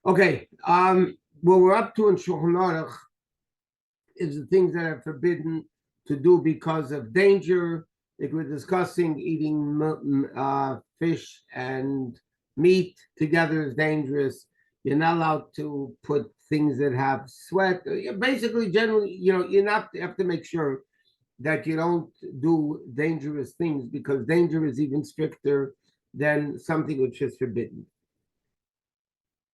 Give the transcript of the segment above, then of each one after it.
Okay, what we're up to in Shulchan Aruch is the things that are forbidden to do because of danger. Like we're discussing, eating fish and meat together is dangerous. You're not allowed to put things that have sweat. Basically, generally, you have to make sure that you don't do dangerous things, because danger is even stricter than something which is forbidden.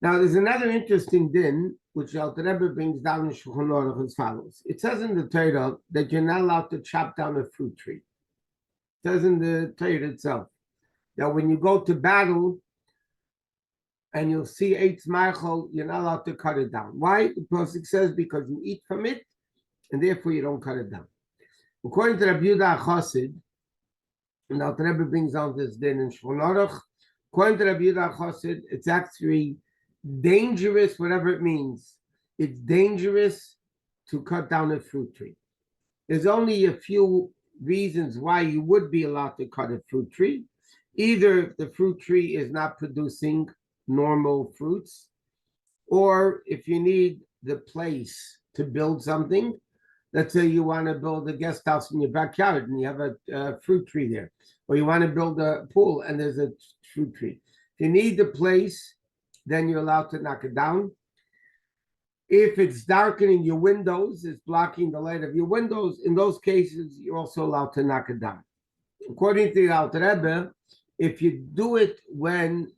Now, there's another interesting din which Alter Rebbe brings down in Shulchan Aruch as follows. It says in the Torah that you're not allowed to chop down a fruit tree. It says in the Torah itself that when you go to battle and you'll see Eitz Ma'achol, you're not allowed to cut it down. Why? The Pasuk says because you eat from it, and therefore you don't cut it down. According to Rabbi Yehuda Chassid, and Alter Rebbe brings down this din in Shulchan Aruch, according to Rabbi Yehuda Chassid, it's actually dangerous, whatever it means. It's dangerous to cut down a fruit tree. There's only a few reasons why you would be allowed to cut a fruit tree. Either if the fruit tree is not producing normal fruits, or if you need the place to build something. Let's say you want to build a guest house in your backyard and you have a fruit tree there, or you want to build a pool and there's a fruit tree. If you need the place, then you're allowed to knock it down. If it's darkening your windows, it's blocking the light of your windows, in those cases, you're also allowed to knock it down. According to the Alter Rebbe, if you do it when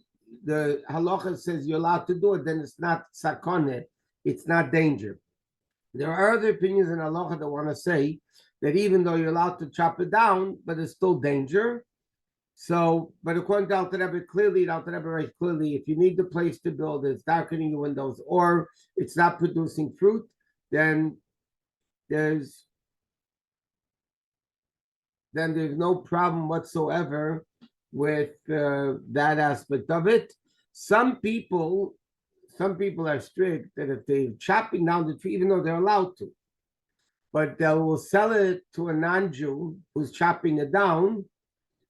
the halacha says you're allowed to do it, then it's not sakone, it's not danger. There are other opinions in halacha that want to say that even though you're allowed to chop it down, but it's still danger. So, but according to Alter Rebbe, Alter Rebbe writes clearly, if you need the place to build, it's darkening your windows, or it's not producing fruit, then there's no problem whatsoever with that aspect of it. Some people are strict that if they're chopping down the tree, even though they're allowed to, but they will sell it to a non-Jew who's chopping it down,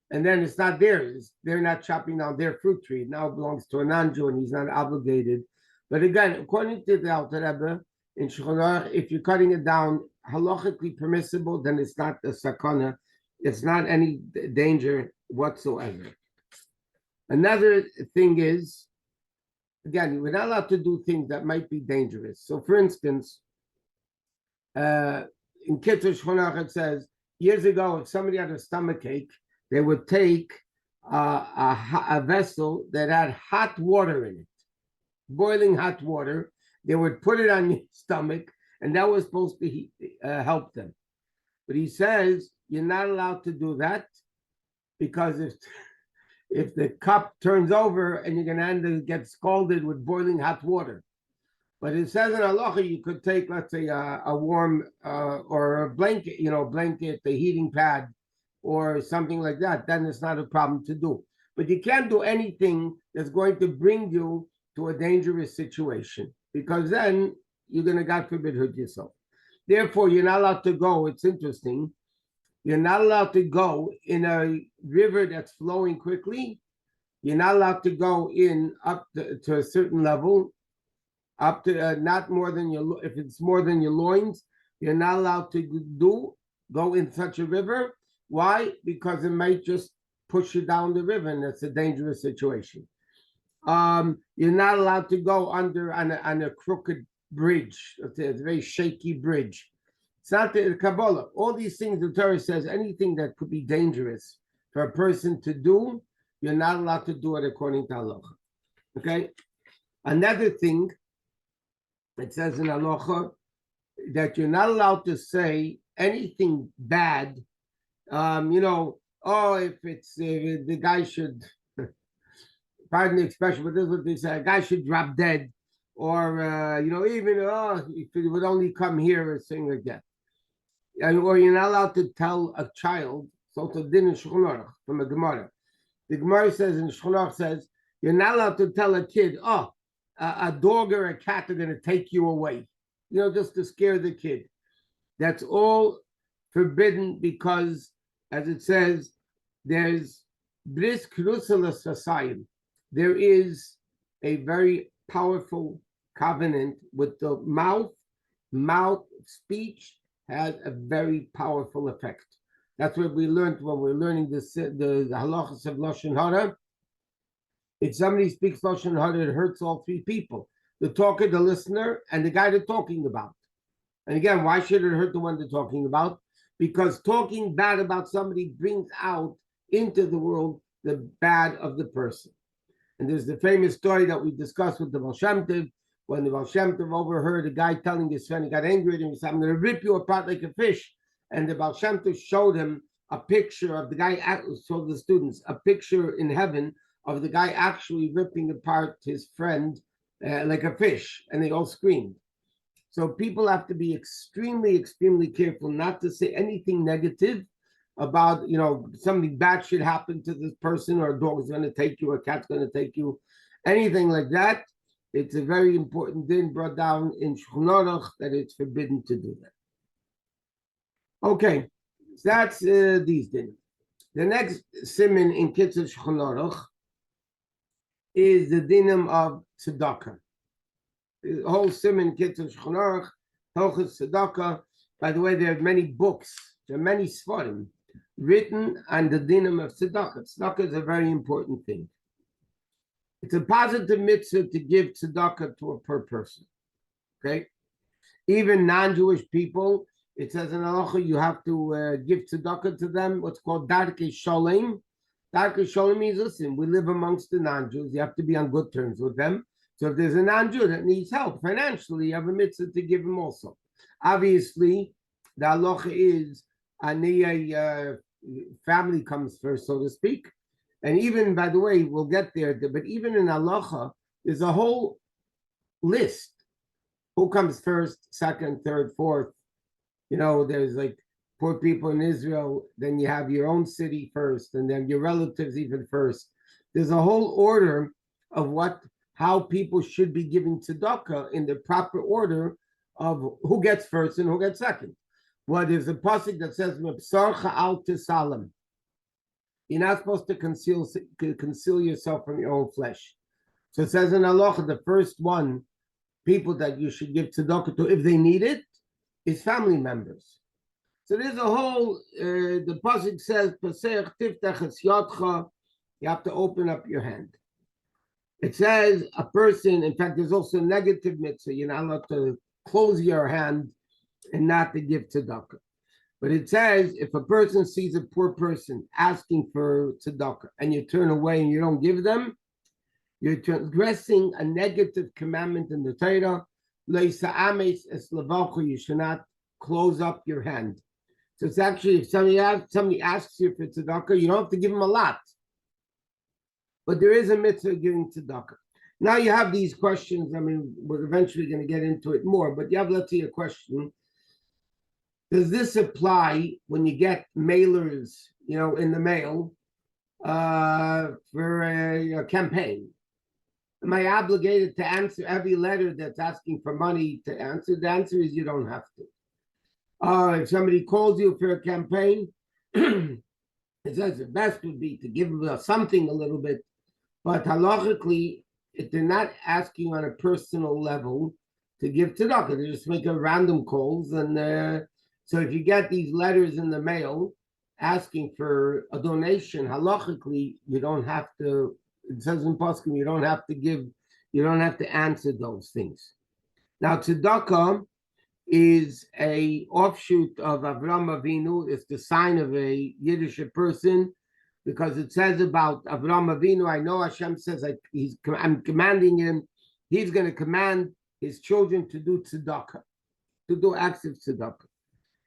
and then it's not theirs. They're not chopping down their fruit tree. It now belongs to a non-Jew, and he's not obligated. But again, according to the Alter Rebbe in Shulchan Aruch, if you're cutting it down halachically permissible, then it's not a sakana. It's not any danger whatsoever. Another thing is, again, we're not allowed to do things that might be dangerous. So, for instance, in Kitzur Shulchan Aruch it says, years ago, if somebody had a stomachache, they would take a vessel that had hot water in it, boiling hot water. They would put it on your stomach, and that was supposed to help them. But he says you're not allowed to do that, because if the cup turns over and you're going to end up get scalded with boiling hot water. But it says in halacha you could take, let's say, a warm or a blanket, a heating pad, or something like that. Then it's not a problem to do. But you can't do anything that's going to bring you to a dangerous situation, because then you're going to, God forbid, hurt yourself. Therefore, you're not allowed to go. It's interesting. You're not allowed to go in a river that's flowing quickly. You're not allowed to go in up to a certain level, up to not more than if it's more than your loins, you're not allowed to go in such a river. Why? Because it might just push you down the river, and it's a dangerous situation. You're not allowed to go under on a crooked bridge. It's a very shaky bridge. It's not the Kabbalah. All these things, the Torah says, anything that could be dangerous for a person to do, you're not allowed to do it according to halacha. Okay? Another thing, it says in halacha that you're not allowed to say anything bad. If it's the guy should, pardon the expression, but this is what they say, a guy should drop dead, or if it would only come here or something like that. Or you're not allowed to tell a child, so to din in Shulchan Aruch from a Gemara. The Gemara says in Shulchan Aruch you're not allowed to tell a kid, a dog or a cat are going to take you away, just to scare the kid. That's all forbidden, because, as it says, there's bris krusalas society. There is a very powerful covenant with the mouth. Mouth speech has a very powerful effect. That's what we learned when we're learning the halachos of Lashon Hara. If somebody speaks Lashon Hara, it hurts all three people: the talker, the listener, and the guy they're talking about. And again, why should it hurt the one they're talking about? Because talking bad about somebody brings out into the world the bad of the person. And there's the famous story that we discussed with the Baal Shem Tov, when the Baal Shem Tov overheard a guy telling his friend, he got angry at him, he said, I'm going to rip you apart like a fish. And the Baal Shem Tov showed him a picture of the guy, showed the students, a picture in heaven of the guy actually ripping apart his friend like a fish. And they all screamed. So people have to be extremely, extremely careful not to say anything negative about, something bad should happen to this person, or a dog is going to take you, or a cat's going to take you, anything like that. It's a very important din brought down in Shulchan Aruch that it's forbidden to do that. Okay, so that's these din. The next siman in Kitzur Shulchan Aruch is the dinim of tzedakah. The whole siman Kitzur Shulchan Aruch, halachos tzedakah. By the way, there are many books, there are many svarim written on the dinim of tzedakah. Tzedakah is a very important thing. It's a positive mitzvah to give tzedakah to a per person. Okay, even non-Jewish people, it says in halacha you have to give tzedakah to them. What's called darkei shalom. Darkei shalom means, listen, we live amongst the non-Jews. You have to be on good terms with them. So if there's a non-Jew that needs help financially, you have a mitzvah to give him also. Obviously, the halacha is family comes first, so to speak. And even, by the way, we'll get there, but even in halacha, there's a whole list. Who comes first, second, third, fourth? There's like poor people in Israel, then you have your own city first, and then your relatives even first. There's a whole order of how people should be giving tzedakah in the proper order of who gets first and who gets second. Well, there's a pasuk that says, "Mepsarcha al tisalam." You're not supposed to conceal yourself from your own flesh. So it says in halacha, the first people that you should give tzedakah to, if they need it, is family members. So there's a whole, the pasuk says, "Pasech tiftach es yadcha," you have to open up your hand. It says a person, in fact, there's also a negative mitzvah, you're not allowed to close your hand and not to give tzedakah. But it says, if a person sees a poor person asking for tzedakah and you turn away and you don't give them, you're transgressing a negative commandment in the Torah. You should not close up your hand. So it's actually, if somebody asks you for tzedakah, you don't have to give them a lot. But there is a mitzvah giving tzedakah. Now you have these questions. I mean, we're eventually going to get into it more, but you have, let's see, a question. Does this apply when you get mailers, in the mail for a campaign? Am I obligated to answer every letter that's asking for money to answer? The answer is you don't have to. If somebody calls you for a campaign, it says the best would be to give them something a little bit, but halachically, if they're not asking on a personal level to give tzedakah, they just make a random calls. And so if you get these letters in the mail asking for a donation, halachically, you don't have to, it says in Poskim, you don't have to answer those things. Now, tzedakah is a offshoot of Avram Avinu. It's the sign of a Yiddish person, because it says about Avram Avinu, I know Hashem says, I'm commanding him, he's going to command his children to do tzedakah, to do acts of tzedakah.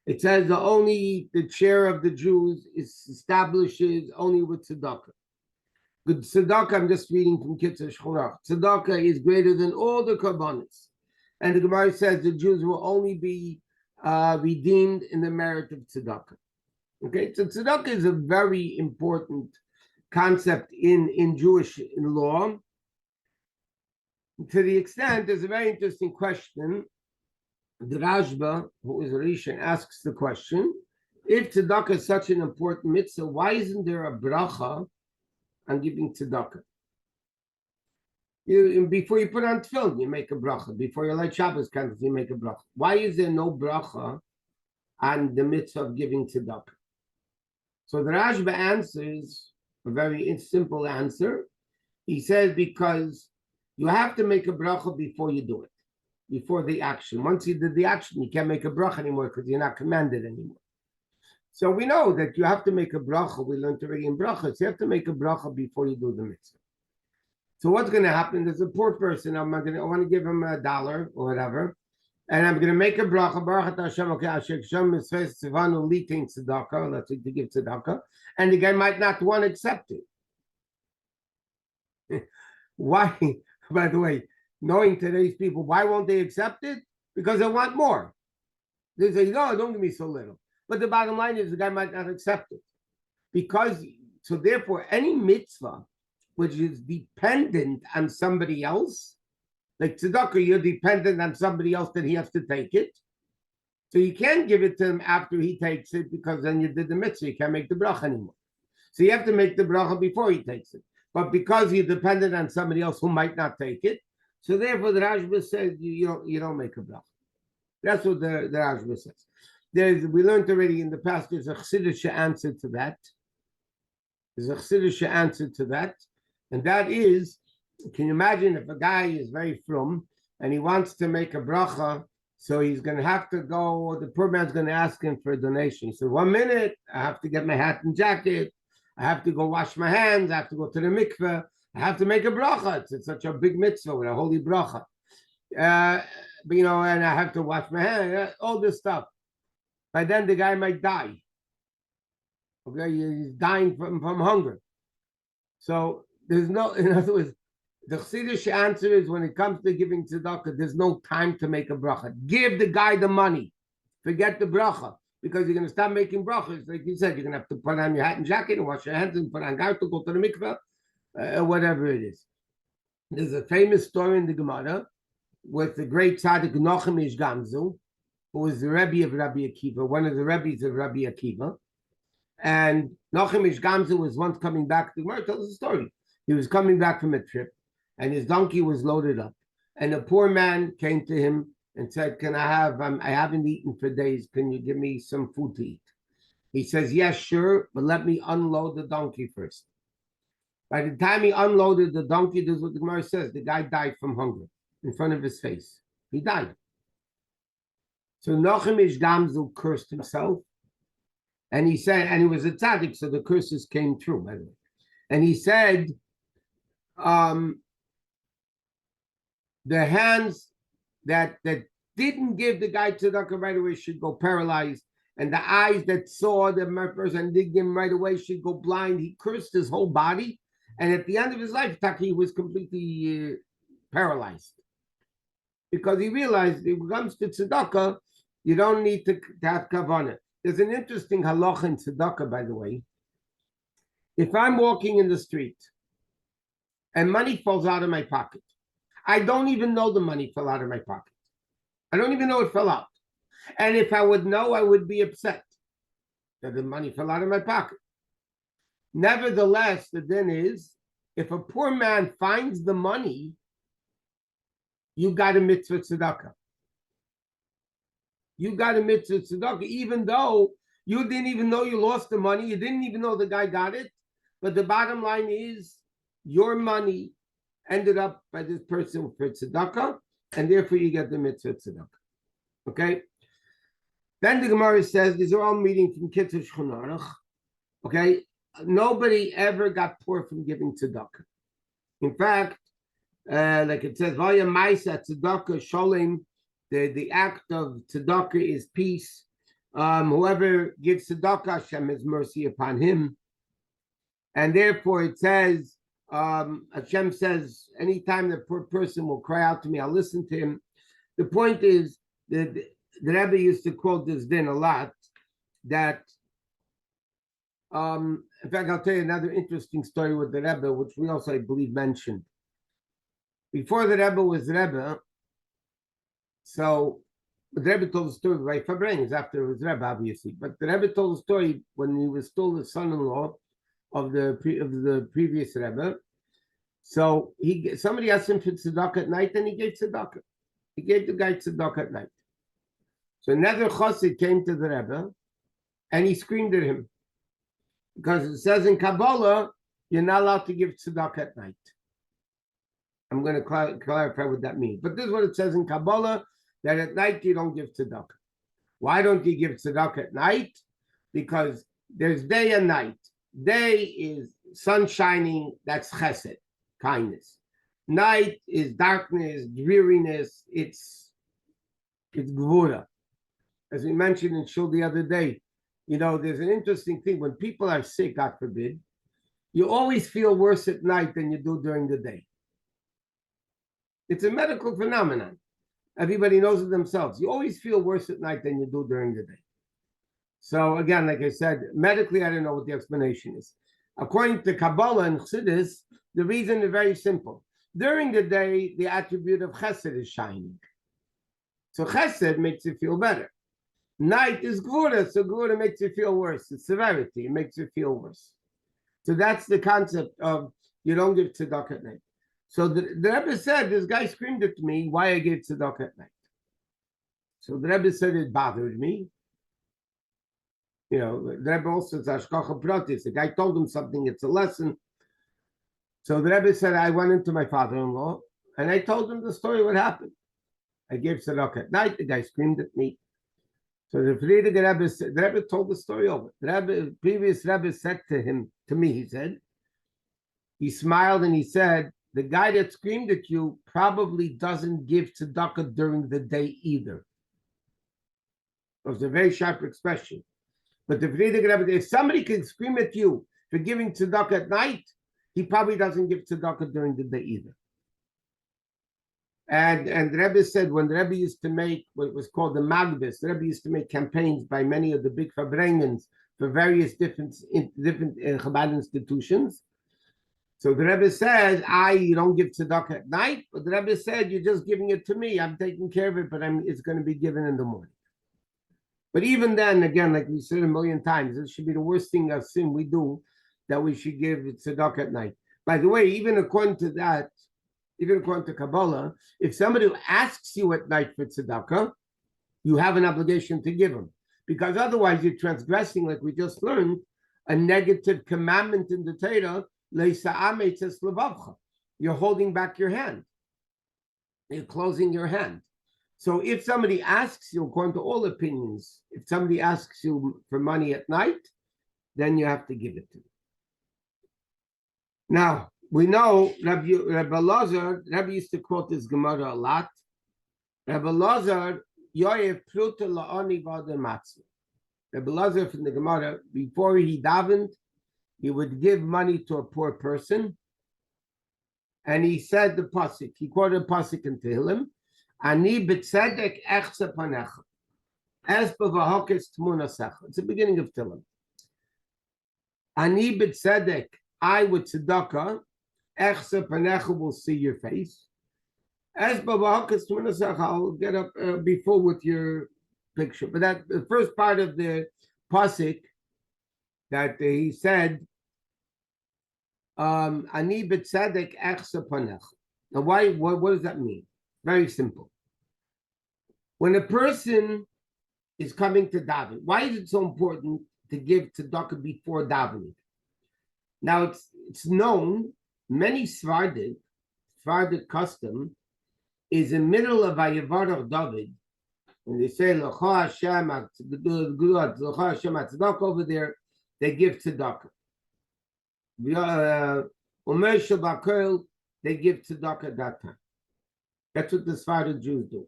It says the chair of the Jews establishes only with tzedakah. Good tzedakah, I'm just reading from Kitzur Shulchan Aruch. Tzedakah is greater than all the karbanos. And the Gemara says the Jews will only be redeemed in the merit of tzedakah. Okay, so tzedakah is a very important concept in Jewish law. To the extent, there's a very interesting question. The Rashba, who is a Rishon, asks the question, if tzedakah is such an important mitzvah, why isn't there a bracha on giving tzedakah? Before you put on tefillin, you make a bracha. Before you light Shabbos candles, you make a bracha. Why is there no bracha on the mitzvah of giving tzedakah? So the Rashba answers a very simple answer. He says because you have to make a bracha before you do it, before the action. Once you did the action, you can't make a bracha anymore because you're not commanded anymore. So we know that you have to make a bracha. We learned already in brachas. You have to make a bracha before you do the mitzvah. So what's going to happen? There's a poor person. I want to give him $1 or whatever, and I'm going to make a bracha. Baruch atah Hashem, okay, Hashem mitzvah tzivanu litin tzedakah. Let's say to give tzedakah, and the guy might not want to accept it. Why? By the way, knowing today's people, why won't they accept it? Because they want more. They say, no, don't give me so little. But the bottom line is the guy might not accept it. So therefore, any mitzvah which is dependent on somebody else, like tzedakah, you're dependent on somebody else that he has to take it. So you can't give it to him after he takes it because then you did the mitzvah. You can't make the bracha anymore. So you have to make the bracha before he takes it. But because you're dependent on somebody else who might not take it, so therefore the Rashba says you don't make a bracha. That's what the Rashba says. We learned already in the past there's a Chassidish answer to that. And that is, can you imagine if a guy is very frum and he wants to make a bracha, so he's going to have to go, the poor man's going to ask him for a donation. He said, 1 minute, I have to get my hat and jacket, I have to go wash my hands, I have to go to the mikveh, I have to make a bracha. It's such a big mitzvah with a holy bracha. And I have to wash my hands, all this stuff. By then the guy might die. Okay, he's dying from hunger. So there's no, in other words, the Chassidish answer is when it comes to giving tzedakah, there's no time to make a bracha. Give the guy the money. Forget the bracha. Because you're going to start making brachas. Like you said, you're going to have to put on your hat and jacket and wash your hands and put on garter, go to the mikveh, whatever it is. There's a famous story in the Gemara with the great tzaddik Nochem Ish Gamzu, who was the Rebbe of Rabbi Akiva, one of the Rebbes of Rabbi Akiva. And Nochem Ish Gamzu was once coming back. The Gemara tells the story. He was coming back from a trip, and his donkey was loaded up. And a poor man came to him and said, "Can I have? I haven't eaten for days. Can you give me some food to eat?" He says, "Yes, sure, but let me unload the donkey first." By the time he unloaded the donkey, this is what the Gemara says: the guy died from hunger in front of his face. He died. So Nochem Ish Gamzu cursed himself, and he said, and he was a tzaddik, so the curses came true, by the way. And he said, the hands that didn't give the guy tzedakah right away should go paralyzed, and the eyes that saw the person and didn't give him right away should go blind. He cursed his whole body, and at the end of his life, he was completely paralyzed because he realized when it comes to tzedakah, you don't need to have kavanah. There's an interesting halacha in tzedakah, by the way. If I'm walking in the street and money falls out of my pocket, I don't even know the money fell out of my pocket. I don't even know it fell out. And if I would know, I would be upset that the money fell out of my pocket. Nevertheless, the din is, if a poor man finds the money, you got a mitzvah tzedakah. You got a mitzvah tzedakah, even though you didn't even know you lost the money, you didn't even know the guy got it. But the bottom line is, your money ended up by this person for tzedakah, and therefore you get the mitzvah tzedakah. Okay? Then the Gemara says, these are all meeting from Kitzur Shulchan Aruch. Okay? Nobody ever got poor from giving tzedakah. In fact, like it says, Vaya Maisa tzedakah sholem, the act of tzedakah is peace. Whoever gives tzedakah, Hashem has mercy upon him. And therefore it says, Hashem says, anytime the poor person will cry out to me, I'll listen to him. The point is that the Rebbe used to quote this din a lot, that, in fact, I'll tell you another interesting story with the Rebbe, which we also, I believe, mentioned. Before the Rebbe was Rebbe, so the Rebbe told the story by Fabrengs after it was Rebbe, obviously, but the Rebbe told the story when he was still the son-in-law of the previous Rebbe, So somebody asked him for tzedakah at night, and he gave tzedakah. He gave the guy tzedakah at night. So another chassid came to the Rebbe, and he screamed at him because it says in Kabbalah you're not allowed to give tzedakah at night. I'm going to clarify what that means. But this is what it says in Kabbalah, that at night you don't give tzedakah. Why don't you give tzedakah at night? Because there's day and night. Day is sun shining, that's chesed, kindness. Night is darkness, dreariness, it's gvura. As we mentioned in Shul the other day, there's an interesting thing. When people are sick, God forbid, you always feel worse at night than you do during the day. It's a medical phenomenon. Everybody knows it themselves. You always feel worse at night than you do during the day. So again, like I said, medically, I don't know what the explanation is. According to Kabbalah and Chassidus, the reason is very simple. During the day, the attribute of chesed is shining. So chesed makes you feel better. Night is gvura, so gvura makes you feel worse. It's severity, it makes you feel worse. So that's the concept of you don't give tzedakah at night. So the Rebbe said, this guy screamed at me why I gave tzedakah at night. So the Rebbe said it bothered me. The Rebbe also says, Ashkacha Pratis. The guy told him something, it's a lesson. So the Rebbe said, I went into my father-in-law and I told him the story, what happened. I gave tzedakah at night, the guy screamed at me. So the Rebbe told the story over. The previous Rebbe said to me, he said, he smiled and he said, the guy that screamed at you probably doesn't give tzedakah during the day either. It was a very sharp expression. But the Frierdiker Rebbe, if somebody can scream at you for giving tzedakah at night, he probably doesn't give tzedakah during the day either. And the Rebbe said when the Rebbe used to make what was called the Magdis, the Rebbe used to make campaigns by many of the big Fabrengens for various different Chabad institutions. So the Rebbe said, you don't give tzedakah at night, but the Rebbe said, you're just giving it to me. I'm taking care of it, but it's going to be given in the morning. But even then, again, like we said a million times, it should be the worst thing of sin we do, that we should give tzedakah at night. By the way, even according to that, even according to Kabbalah, if somebody asks you at night for tzedakah, you have an obligation to give him. Because otherwise you're transgressing, like we just learned, a negative commandment in the Torah. You're holding back your hand. You're closing your hand. So if somebody asks you, according to all opinions, if somebody asks you for money at night, then you have to give it to them. Now, we know Rabbi Lazar, Rabbi used to quote this Gemara a lot. Rabbi Lazar, Yoyev Pruta La'ani Vader Matzah. Rabbi Lazar from the Gemara, before he davened, he would give money to a poor person. And he said the pasuk, he quoted a pasuk in Tehillim, Ani b'tzedek echse panecha. Es b'vahokes tmunasecha. It's the beginning of Tehillim. Ani b'tzedek, I with tzedakah, echse panecha will see your face. Es b'vahokes tmunasecha, I'll get up, be full with your picture. But that the first part of the pasuk that he said, Ani b'tzedek echse panecha. Now, what does that mean? Very simple. When a person is coming to daven, why is it so important to give tzedakah before davening? Now, it's known, many Sephardic custom is in the middle of Vayevarach David, when they say, L'cha Hashem tzedakah over there, they give tzedakah. Omer Shabbat, they give tzedakah at that time. That's what the Sephardic Jews do.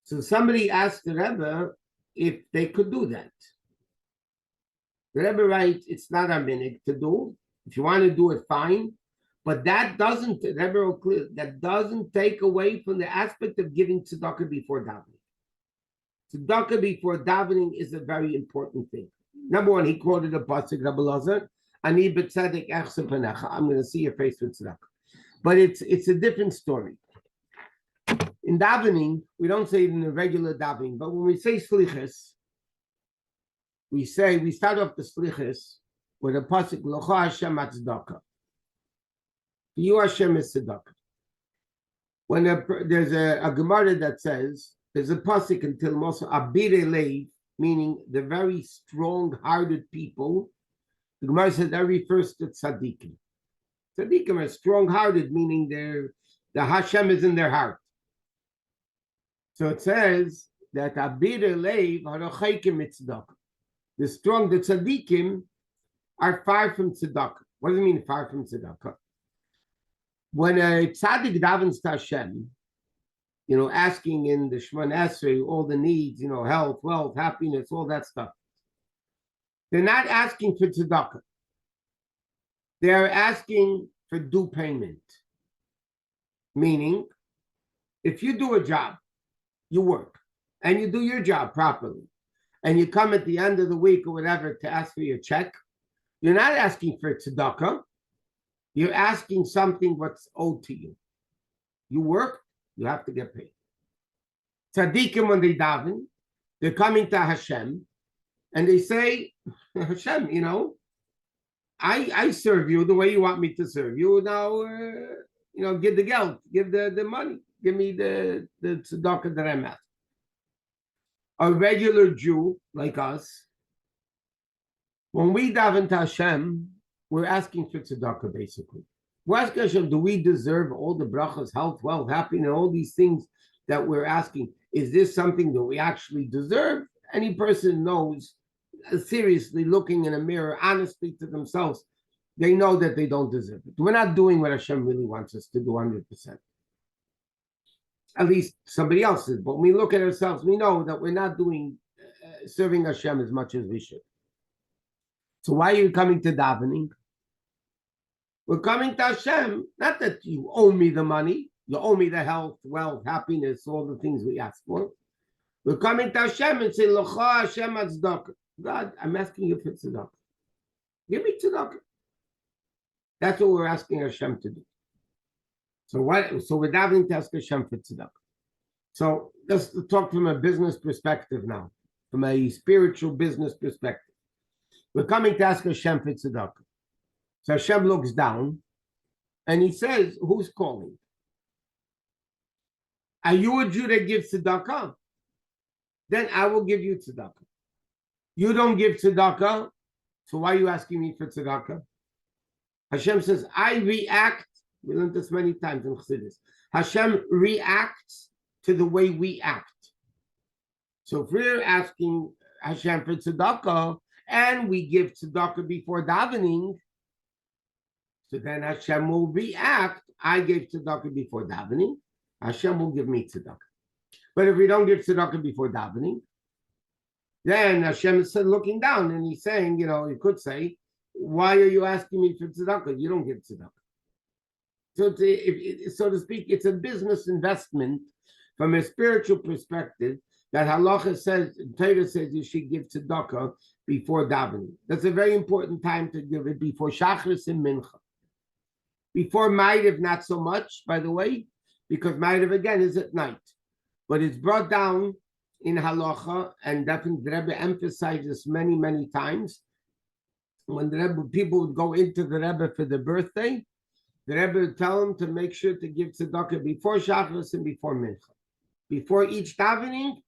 So somebody asked the Rebbe if they could do that. The Rebbe writes, it's not a minhag to do. If you want to do it, fine. But that doesn't, the Rebbe wrote clear, that doesn't take away from the aspect of giving tzedakah before davening. Tzedakah before davening is a very important thing. Number one, he quoted a pasuk, Rabbi Lazar, Ani b'tzedek echse panecha. I'm going to see your face with tzedakah. But it's a different story. In davening, we don't say it in a regular davening, but when we say slichas, we start off the slichas with a pasuk, L'cha Hashem tzedakah. For you, Hashem is tzedakah. When there's a Gemara that says, there's a pasuk in Tehillim also, abire leiv, meaning the very strong-hearted people. The Gemara says that refers to tzaddikim. Tzaddikim are strong-hearted, meaning the Hashem is in their heart. So it says that abire leiv halachikim tzedakah. The tzaddikim are far from tzedakah. What does it mean, far from tzedakah? When a tzaddik davens to Hashem, asking in the Shemon Esrei all the needs, health, wealth, happiness, all that stuff, they're not asking for tzedakah. They're asking for due payment. Meaning, if you do a job, you work, and you do your job properly, and you come at the end of the week or whatever to ask for your check, you're not asking for tzedakah. You're asking something what's owed to you. You work, you have to get paid. Tzaddikim, when they daven, they're coming to Hashem, and they say, Hashem, I serve you the way you want me to serve you. Now, give the geld, give the money, give me the tzedakah that I'm at. A regular Jew like us, when we daven to Hashem, we're asking for tzedakah, basically. We're asking Hashem, do we deserve all the brachas, health, wealth, happiness, all these things that we're asking? Is this something that we actually deserve? Any person knows, seriously looking in a mirror, honestly to themselves, they know that they don't deserve it. We're not doing what Hashem really wants us to do 100%. At least somebody else is. But when we look at ourselves, we know that we're not doing, serving Hashem as much as we should. So why are you coming to davening? We're coming to Hashem, not that you owe me the money, you owe me the health, wealth, happiness, all the things we ask for. We're coming to Hashem and say, L'cha Hashem tzedakah. God, I'm asking you for tzedakah. Give me tzedakah. That's what we're asking Hashem to do. So we're davening to ask Hashem for tzedakah. So let's talk from a business perspective now, from a spiritual business perspective. We're coming to ask Hashem for tzedakah. So Hashem looks down and he says, who's calling? Are you a Jew that gives tzedakah? Then I will give you tzedakah. You don't give tzedakah, so why are you asking me for tzedakah? Hashem says, I react. We learned this many times in Chassidus. Hashem reacts to the way we act. So if we're asking Hashem for tzedakah, and we give tzedakah before davening, so then Hashem will react. I gave tzedakah before davening, Hashem will give me tzedakah. But if we don't give tzedakah before davening, then Hashem is looking down and he's saying, he could say, why are you asking me for tzedakah? You don't give tzedakah. So, so to speak, it's a business investment from a spiritual perspective that halacha says, Torah says you should give tzedakah before davening. That's a very important time to give it, before Shachris and Mincha. Before Ma'ariv, not so much, by the way, because Ma'ariv again is at night. But it's brought down in halacha, and definitely the Rebbe emphasized this many, many times. When the Rebbe, people would go into the Rebbe for their birthday, the Rebbe would tell them to make sure to give tzedakah before Shachris and before Mincha. Before each davening,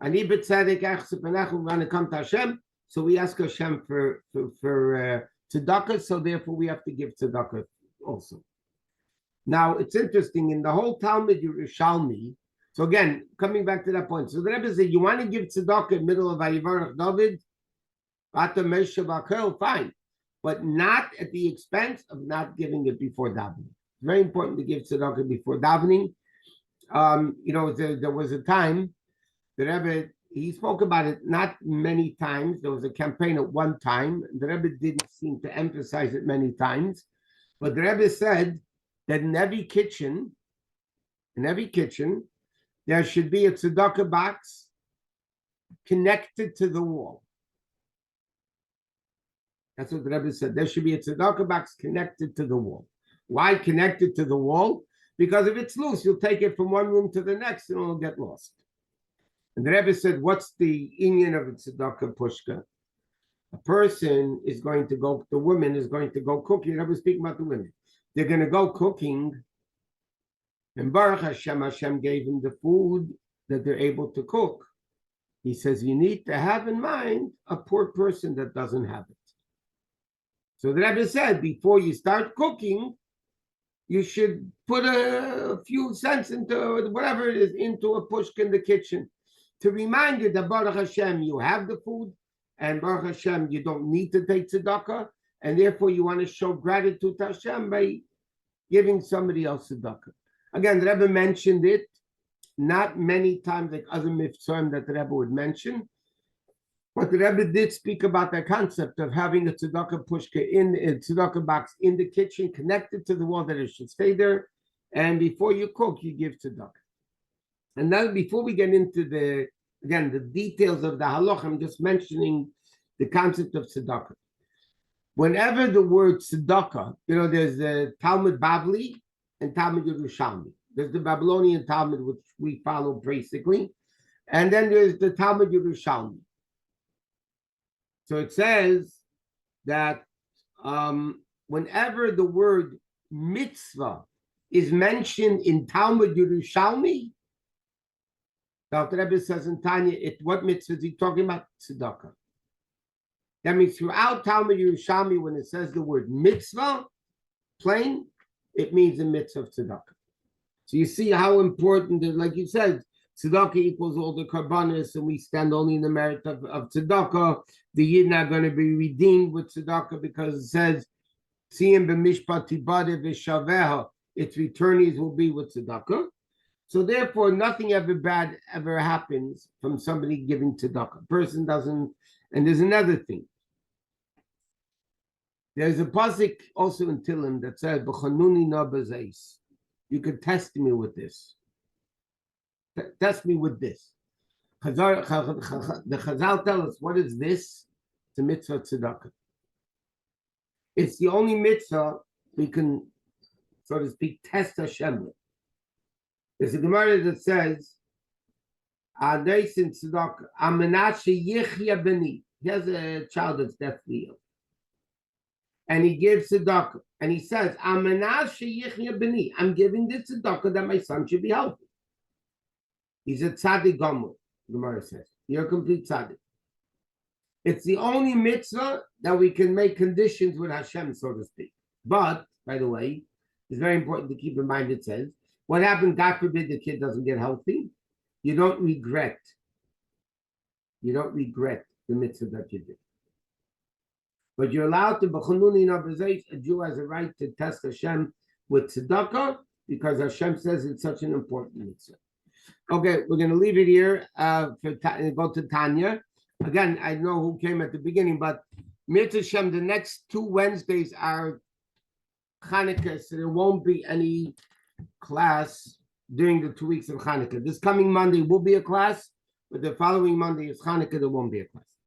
Ani b'tzedek echsep anach, we're going to come to Hashem, so we ask Hashem for tzedakah, so therefore we have to give tzedakah also. Now, it's interesting, in the whole Talmud Yerushalmi, so again, coming back to that point, so the Rebbe said, you want to give tzedakah in the middle of Vayivarach David, fine, but not at the expense of not giving it before davening. It's very important to give tzedakah before davening. There was a time, the Rebbe, he spoke about it not many times. There was a campaign at one time. The Rebbe didn't seem to emphasize it many times. But the Rebbe said that in every kitchen, there should be a tzedakah box connected to the wall. That's what the Rebbe said. There should be a tzedakah box connected to the wall. Why connected to the wall? Because if it's loose, you'll take it from one room to the next and it'll get lost. And the Rebbe said, what's the inyan of a tzedakah pushka? A person is going to go, the woman is going to go cook. The Rebbe was speaking about the women. they're going to go cooking, and Baruch Hashem, Hashem gave him the food that they're able to cook. He says you need to have in mind a poor person that doesn't have it. So the Rebbe said, before you start cooking, you should put a few cents into whatever it is, into a pushka in the kitchen, to remind you that Baruch Hashem, you have the food, and Baruch Hashem, you don't need to take tzedakah, and therefore you want to show gratitude to Hashem by giving somebody else tzedakah. Again, the Rebbe mentioned it, not many times like other mitzvahs that the Rebbe would mention, but the Rebbe did speak about that concept of having a tzedakah pushka in a tzedakah box in the kitchen, connected to the wall, that it should stay there, and before you cook, you give tzedakah. And now, before we get into the details of the halacha, I'm just mentioning the concept of tzedakah. Whenever the word tzedakah, there's the Talmud Bavli and Talmud Yerushalmi. There's the Babylonian Talmud, which we follow basically, and then there's the Talmud Yerushalmi. So it says that whenever the word mitzvah is mentioned in Talmud Yerushalmi, the Rebbe says in Tanya, what mitzvah is he talking about? Tzedakah. That means throughout Talmud Yerushalmi, when it says the word mitzvah, plain, it means the mitzvah of tzedakah. So you see how important, like you said, tzedakah equals all the karbanis, and we stand only in the merit of tzedakah. The yidden are going to be redeemed with tzedakah because it says, "Siyim b'mishpat tibade v'shaveha," its returnees will be with tzedakah. So therefore, nothing ever bad ever happens from somebody giving tzedakah. Person doesn't. And there's another thing. There's a pasuk also in Tehillim that says, "B'chanuni na b'zeis." You could test me with this. Test me with this. The Chazal tell us, what is this? It's a mitzvah tzedakah. It's the only mitzvah we can, so to speak, test Hashem with. There's a Gemara that says, Adais in tzedakah, Amenashe yichya beni. He has a child that's deathly ill, and he gives tzedakah, and he says, Amenashe yichya beni. I'm giving this tzedakah that my son should be healthy. He's a tzaddik gomer, Gemara says. You're a complete tzaddik. It's the only mitzvah that we can make conditions with Hashem, so to speak. But, by the way, it's very important to keep in mind, it says, what happened, God forbid the kid doesn't get healthy, you don't regret. You don't regret the mitzvah that you did. But you're allowed to, a Jew has a right to test Hashem with tzedakah, because Hashem says it's such an important mitzvah. Okay, we're going to leave it here go to Tanya. Again, I know who came at the beginning, but Mitzvah Hashem, the next 2 Wednesdays are Hanukkah, so there won't be any class during the 2 weeks of Hanukkah. This coming Monday will be a class, but the following Monday is Hanukkah, there won't be a class.